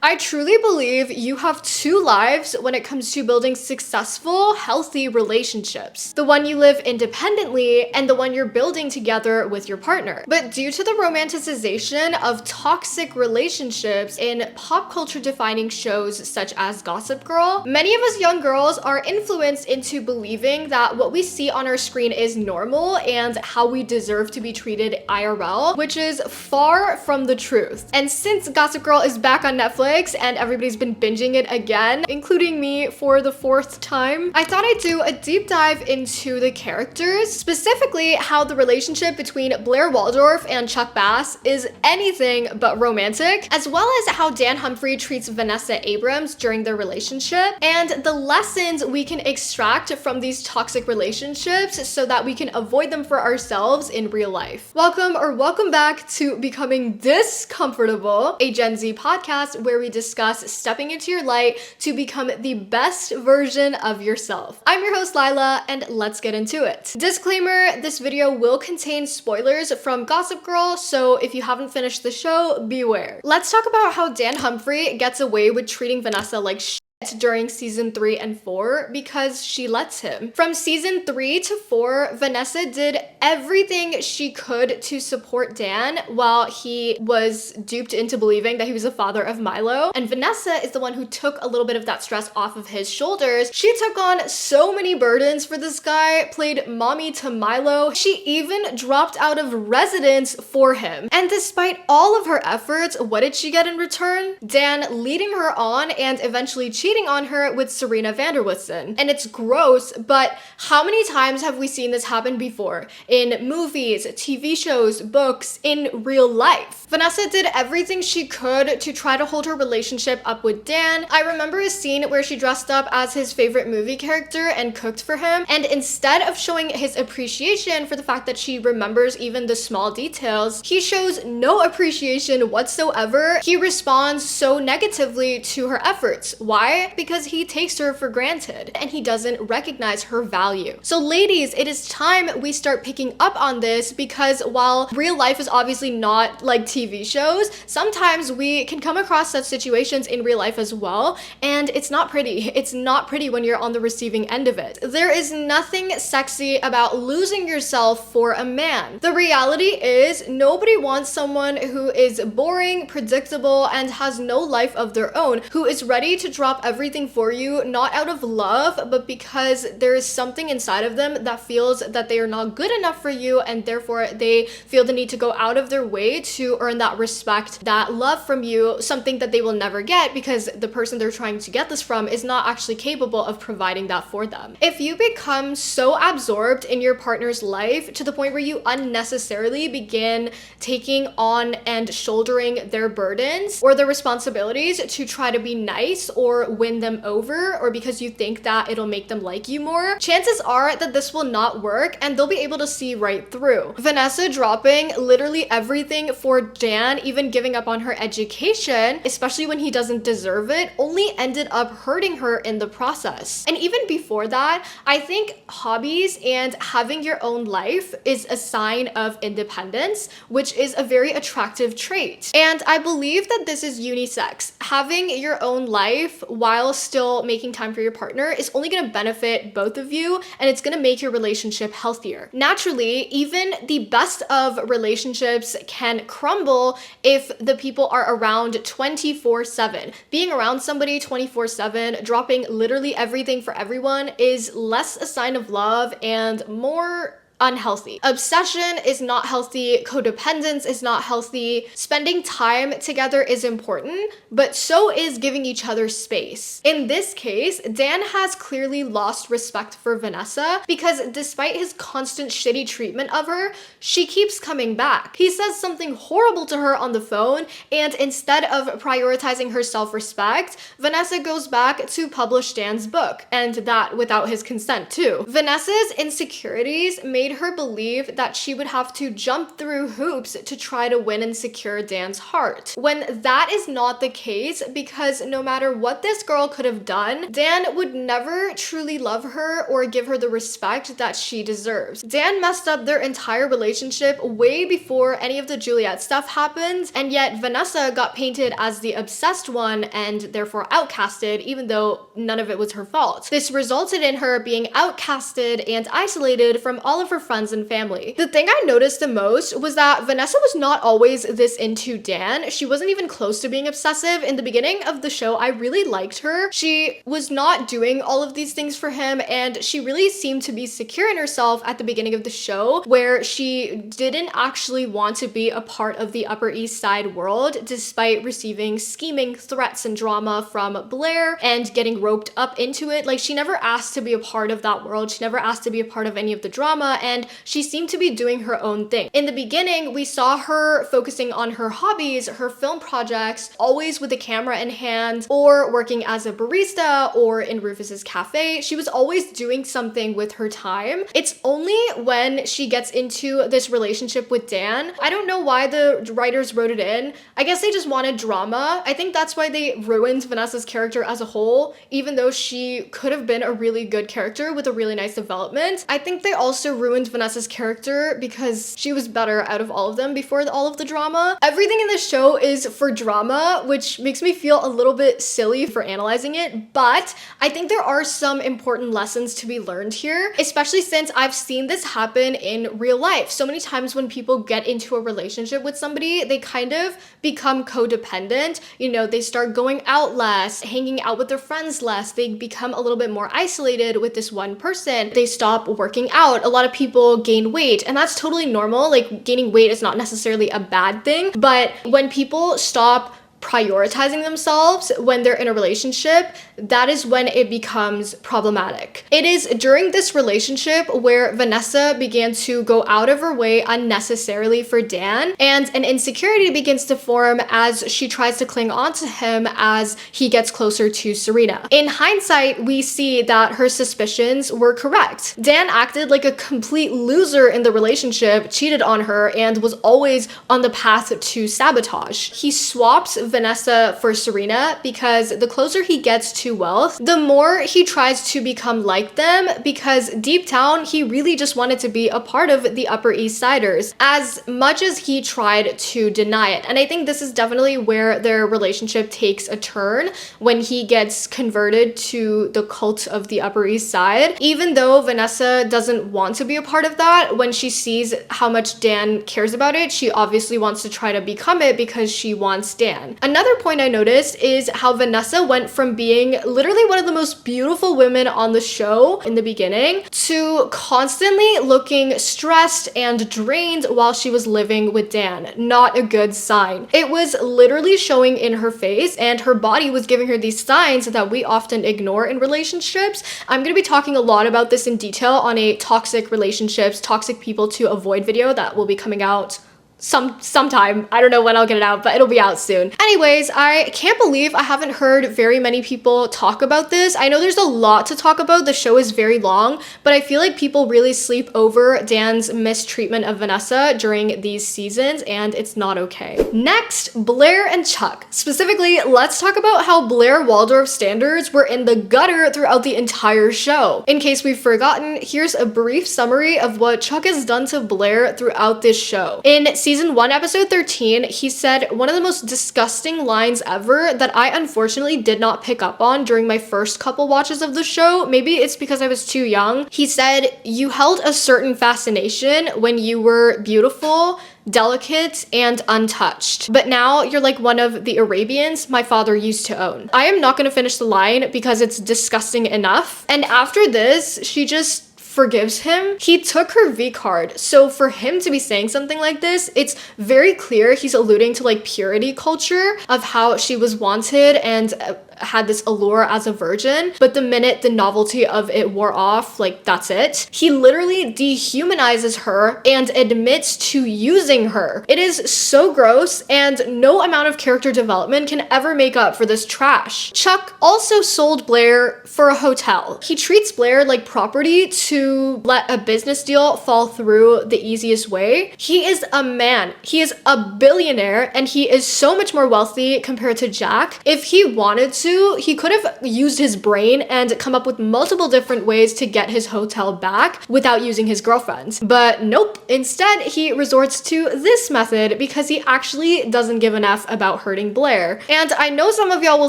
I truly believe you have two lives when it comes to building successful, healthy relationships. The one you live independently and the one you're building together with your partner. But due to the romanticization of toxic relationships in pop culture defining shows such as Gossip Girl, many of us young girls are influenced into believing that what we see on our screen is normal and how we deserve to be treated IRL, which is far from the truth. And since Gossip Girl is back on Netflix and everybody's been binging it again, including me for the fourth time, I thought I'd do a deep dive into the characters, specifically how the relationship between Blair Waldorf and Chuck Bass is anything but romantic, as well as how Dan Humphrey treats Vanessa Abrams during their relationship, and the lessons we can extract from these toxic relationships so that we can avoid them for ourselves in real life. Welcome back to Becoming DISScomfortable, a Gen Z podcast where we discuss stepping into your light to become the best version of yourself. I'm your host Lyla, and let's get into it. Disclaimer, this video will contain spoilers from Gossip Girl, so if you haven't finished the show, beware. Let's talk about how Dan Humphrey gets away with treating Vanessa like shit during season 3 and 4 because she lets him. From season 3 to 4, Vanessa did everything she could to support Dan while he was duped into believing that he was the father of Milo. And Vanessa is the one who took a little bit of that stress off of his shoulders. She took on so many burdens for this guy, played mommy to Milo. She even dropped out of residence for him. And despite all of her efforts, what did she get in return? Dan leading her on and eventually cheating on her with Serena Van Der Woodsen. And it's gross, but how many times have we seen this happen before? In movies, TV shows, books, in real life. Vanessa did everything she could to try to hold her relationship up with Dan. I remember a scene where she dressed up as his favorite movie character and cooked for him, and instead of showing his appreciation for the fact that she remembers even the small details, he shows no appreciation whatsoever. He responds so negatively to her efforts. Why? Because he takes her for granted and he doesn't recognize her value. So ladies, it is time we start picking up on this, because while real life is obviously not like TV shows, sometimes we can come across such situations in real life as well, and it's not pretty. It's not pretty when you're on the receiving end of it. There is nothing sexy about losing yourself for a man. The reality is nobody wants someone who is boring, predictable, and has no life of their own, who is ready to drop everything for you, not out of love, but because there is something inside of them that feels that they are not good enough for you, and therefore they feel the need to go out of their way to earn that respect, that love from you, something that they will never get because the person they're trying to get this from is not actually capable of providing that for them. If you become so absorbed in your partner's life to the point where you unnecessarily begin taking on and shouldering their burdens or their responsibilities to try to be nice or win them over, or because you think that it'll make them like you more, chances are that this will not work and they'll be able to see right through. Vanessa dropping literally everything for Dan, even giving up on her education, especially when he doesn't deserve it, only ended up hurting her in the process. And even before that, I think hobbies and having your own life is a sign of independence, which is a very attractive trait. And I believe that this is unisex. Having your own life while still making time for your partner is only going to benefit both of you, and it's going to make your relationship healthier. Naturally, even the best of relationships can crumble if the people are around 24/7. Being around somebody 24/7, dropping literally everything for everyone, is less a sign of love and more unhealthy. Obsession is not healthy. Codependence is not healthy. Spending time together is important, but so is giving each other space. In this case, Dan has clearly lost respect for Vanessa because despite his constant shitty treatment of her, she keeps coming back. He says something horrible to her on the phone, and instead of prioritizing her self-respect, Vanessa goes back to publish Dan's book, and that without his consent too. Vanessa's insecurities made made her believe that she would have to jump through hoops to try to win and secure Dan's heart. When that is not the case, because no matter what this girl could have done, Dan would never truly love her or give her the respect that she deserves. Dan messed up their entire relationship way before any of the Juliet stuff happened, and yet Vanessa got painted as the obsessed one and therefore outcasted, even though none of it was her fault. This resulted in her being outcasted and isolated from all of her friends and family. The thing I noticed the most was that Vanessa was not always this into Dan. She wasn't even close to being obsessive. In the beginning of the show, I really liked her. She was not doing all of these things for him, and she really seemed to be secure in herself at the beginning of the show, where she didn't actually want to be a part of the Upper East Side world, despite receiving scheming threats and drama from Blair and getting roped up into it. Like, she never asked to be a part of that world. She never asked to be a part of any of the drama, and she seemed to be doing her own thing. In the beginning, we saw her focusing on her hobbies, her film projects, always with a camera in hand, or working as a barista, or in Rufus's cafe. She was always doing something with her time. It's only when she gets into this relationship with Dan, I don't know why the writers wrote it in. I guess they just wanted drama. I think that's why they ruined Vanessa's character as a whole, even though she could have been a really good character with a really nice development. I think they also ruined Vanessa's character because she was better out of all of them before all of the drama. Everything in this show is for drama, which makes me feel a little bit silly for analyzing it, but I think there are some important lessons to be learned here, especially since I've seen this happen in real life. So many times when people get into a relationship with somebody, they kind of become codependent. You know, they start going out less, hanging out with their friends less. They become a little bit more isolated with this one person. They stop working out. A lot of people gain weight, and that's totally normal. Like, gaining weight is not necessarily a bad thing, but when people stop prioritizing themselves when they're in a relationship, that is when it becomes problematic. It is during this relationship where Vanessa began to go out of her way unnecessarily for Dan, and an insecurity begins to form as she tries to cling on to him as he gets closer to Serena. In hindsight, we see that her suspicions were correct. Dan acted like a complete loser in the relationship, cheated on her, and was always on the path to sabotage. He swaps Vanessa for Serena because the closer he gets to wealth, the more he tries to become like them, because deep down, he really just wanted to be a part of the Upper East Siders, as much as he tried to deny it. And I think this is definitely where their relationship takes a turn, when he gets converted to the cult of the Upper East Side. Even though Vanessa doesn't want to be a part of that, when she sees how much Dan cares about it, she obviously wants to try to become it because she wants Dan. Another point I noticed is how Vanessa went from being literally one of the most beautiful women on the show in the beginning to constantly looking stressed and drained while she was living with Dan. Not a good sign. It was literally showing in her face, and her body was giving her these signs that we often ignore in relationships. I'm going to be talking a lot about this in detail on a toxic relationships, toxic people to avoid video that will be coming out sometime. I don't know when I'll get it out, but it'll be out soon. Anyways, I can't believe I haven't heard very many people talk about this. I know there's a lot to talk about. The show is very long, but I feel like people really sleep over Dan's mistreatment of Vanessa during these seasons, and it's not okay. Next, Blair and Chuck. Specifically, let's talk about how Blair Waldorf standards were in the gutter throughout the entire show. In case we've forgotten, here's a brief summary of what Chuck has done to Blair throughout this show. In Season 1, Episode 13, he said one of the most disgusting lines ever that I unfortunately did not pick up on during my first couple watches of the show. Maybe it's because I was too young. He said, "You held a certain fascination when you were beautiful, delicate, and untouched. But now you're like one of the Arabians my father used to own." I am not going to finish the line because it's disgusting enough. And after this, she just forgives him. He took her V card. So for him to be saying something like this, it's very clear he's alluding to like purity culture of how she was wanted and had this allure as a virgin, but the minute the novelty of it wore off, like that's it. He literally dehumanizes her and admits to using her. It is so gross, and no amount of character development can ever make up for this trash. Chuck also sold Blair for a hotel. He treats Blair like property to let a business deal fall through the easiest way. He is a man. He is a billionaire, and he is so much more wealthy compared to Jack. If he wanted to, he could have used his brain and come up with multiple different ways to get his hotel back without using his girlfriend. But nope. Instead, he resorts to this method because he actually doesn't give an F about hurting Blair. And I know some of y'all will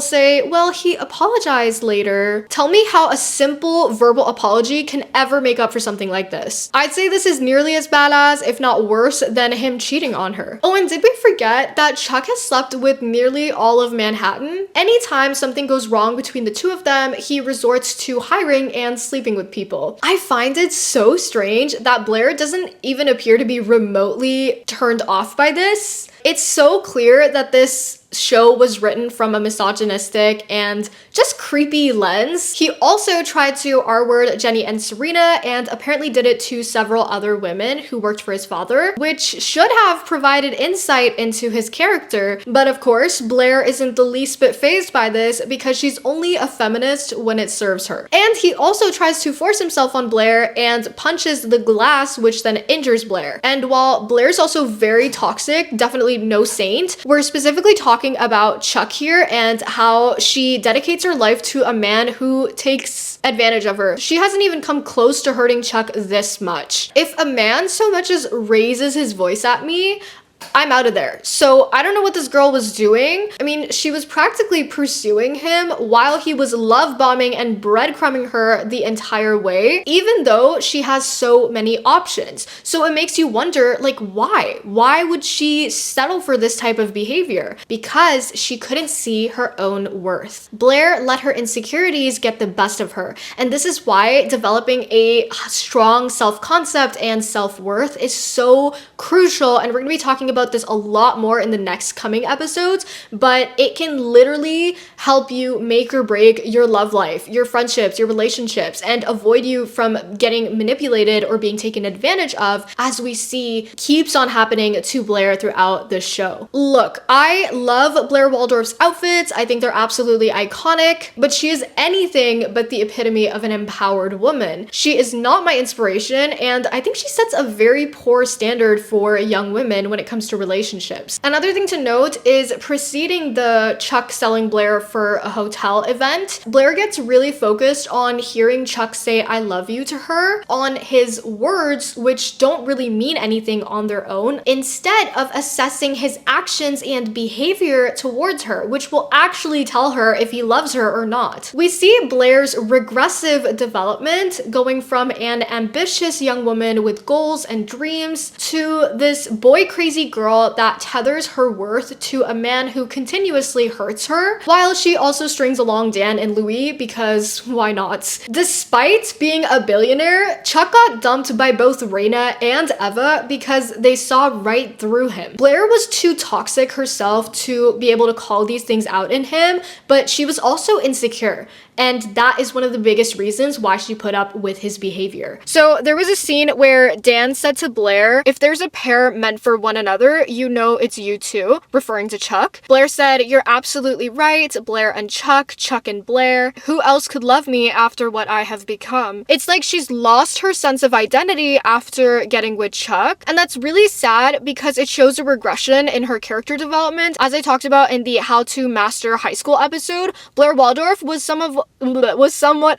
say, well, he apologized later. Tell me how a simple verbal apology can ever make up for something like this. I'd say this is nearly as badass, if not worse, than him cheating on her. Oh, and did we forget that Chuck has slept with nearly all of Manhattan? Anytime something goes wrong between the two of them, he resorts to hiring and sleeping with people. I find it so strange that Blair doesn't even appear to be remotely turned off by this. It's so clear that this show was written from a misogynistic and just creepy lens. He also tried to R-word Jenny and Serena, and apparently did it to several other women who worked for his father, which should have provided insight into his character. But of course, Blair isn't the least bit fazed by this because she's only a feminist when it serves her. And he also tries to force himself on Blair and punches the glass, which then injures Blair. And while Blair's also very toxic, definitely no saint, we're specifically talking about Chuck here and how she dedicates her life to a man who takes advantage of her. She hasn't even come close to hurting Chuck this much. If a man so much as raises his voice at me, I'm out of there. So I don't know what this girl was doing. I mean, she was practically pursuing him while he was love bombing and breadcrumbing her the entire way, even though she has so many options. So it makes you wonder, like, why? Why would she settle for this type of behavior? Because she couldn't see her own worth. Blair let her insecurities get the best of her. And this is why developing a strong self-concept and self-worth is so crucial. And we're gonna be talking about this a lot more in the next coming episodes, but it can literally help you make or break your love life, your friendships, your relationships, and avoid you from getting manipulated or being taken advantage of, as we see keeps on happening to Blair throughout the show. Look, I love Blair Waldorf's outfits. I think they're absolutely iconic, but she is anything but the epitome of an empowered woman. She is not my inspiration, and I think she sets a very poor standard for young women when it comes to relationships. Another thing to note is preceding the Chuck selling Blair for a hotel event, Blair gets really focused on hearing Chuck say I love you to her, on his words, which don't really mean anything on their own, instead of assessing his actions and behavior towards her, which will actually tell her if he loves her or not. We see Blair's regressive development going from an ambitious young woman with goals and dreams to this boy crazy girl that tethers her worth to a man who continuously hurts her, while she also strings along Dan and Louis because why not? Despite being a billionaire, Chuck got dumped by both Raina and Eva because they saw right through him. Blair was too toxic herself to be able to call these things out in him, but she was also insecure. And that is one of the biggest reasons why she put up with his behavior. So there was a scene where Dan said to Blair, if there's a pair meant for one another, you know it's you two, referring to Chuck. Blair said, you're absolutely right, Blair and Chuck, Chuck and Blair. Who else could love me after what I have become? It's like she's lost her sense of identity after getting with Chuck. And that's really sad because it shows a regression in her character development. As I talked about in the How to Master High School episode, Blair Waldorf was somewhat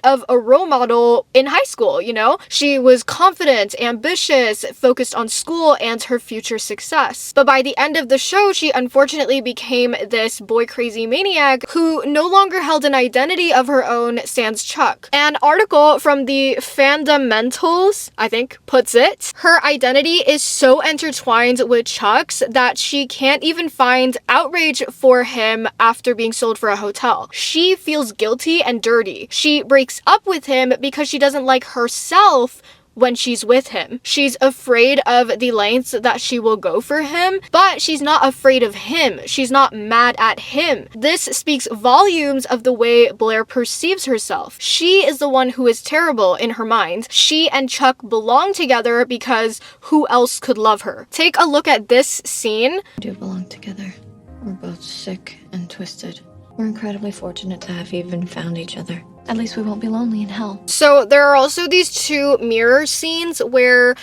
of a role model in high school, you know? She was confident, ambitious, focused on school and her future success. But by the end of the show, she unfortunately became this boy crazy maniac who no longer held an identity of her own, sans Chuck. An article from the Fundamentals, I think, puts it, her identity is so intertwined with Chuck's that she can't even find outrage for him after being sold for a hotel. She feels guilty and dirty. She breaks up with him because she doesn't like herself when she's with him. She's afraid of the lengths that she will go for him, but she's not afraid of him. She's not mad at him. This speaks volumes of the way Blair perceives herself. She is the one who is terrible in her mind. She and Chuck belong together because who else could love her? Take a look at this scene. We do belong together. We're both sick and twisted. We're incredibly fortunate to have even found each other. At least we won't be lonely in hell. So there are also these two mirror scenes where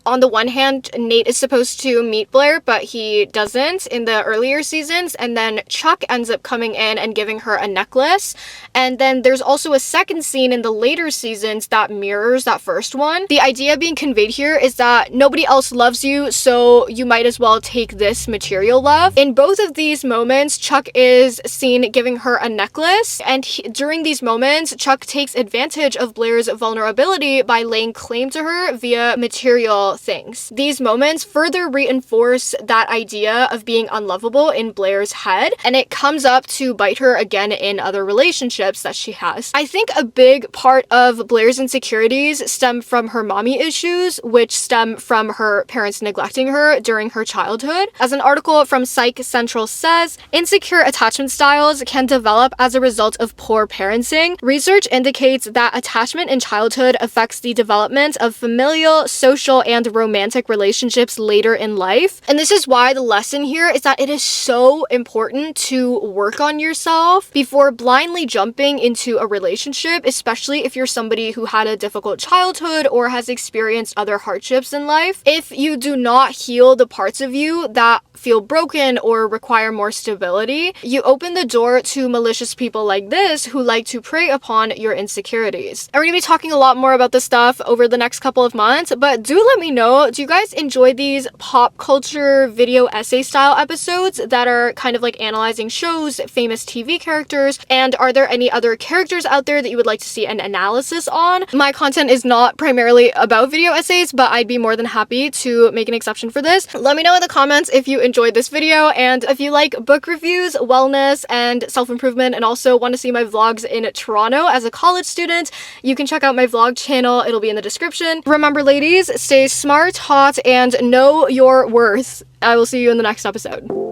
on the one hand, Nate is supposed to meet Blair, but he doesn't in the earlier seasons. And then Chuck ends up coming in and giving her a necklace. And then there's also a second scene in the later seasons that mirrors that first one. The idea being conveyed here is that nobody else loves you, so you might as well take this material love. In both of these moments, Chuck is seen giving her a necklace. And during these moments, Chuck takes advantage of Blair's vulnerability by laying claim to her via material things. These moments further reinforce that idea of being unlovable in Blair's head, and it comes up to bite her again in other relationships that she has. I think a big part of Blair's insecurities stem from her mommy issues, which stem from her parents neglecting her during her childhood. As an article from Psych Central says, insecure attachment styles can develop as a result of poor parenting. Research indicates that attachment in childhood affects the development of familial, social, and romantic relationships later in life. And this is why the lesson here is that it is so important to work on yourself before blindly jumping into a relationship, especially if you're somebody who had a difficult childhood or has experienced other hardships in life. If you do not heal the parts of you that feel broken or require more stability, you open the door to malicious people like this who like to prey upon your insecurities. I'm going to be talking a lot more about this stuff over the next couple of months, but do let me know, do you guys enjoy these pop culture video essay style episodes that are kind of like analyzing shows, famous TV characters, and are there any other characters out there that you would like to see an analysis on? My content is not primarily about video essays, but I'd be more than happy to make an exception for this. Let me know in the comments if you enjoyed this video, and if you like book reviews, wellness, and self-improvement, and also want to see my vlogs in Toronto as a college student, you can check out my vlog channel. It'll be in the description. Remember, ladies, stay smart, hot, and know your worth. I will see you in the next episode.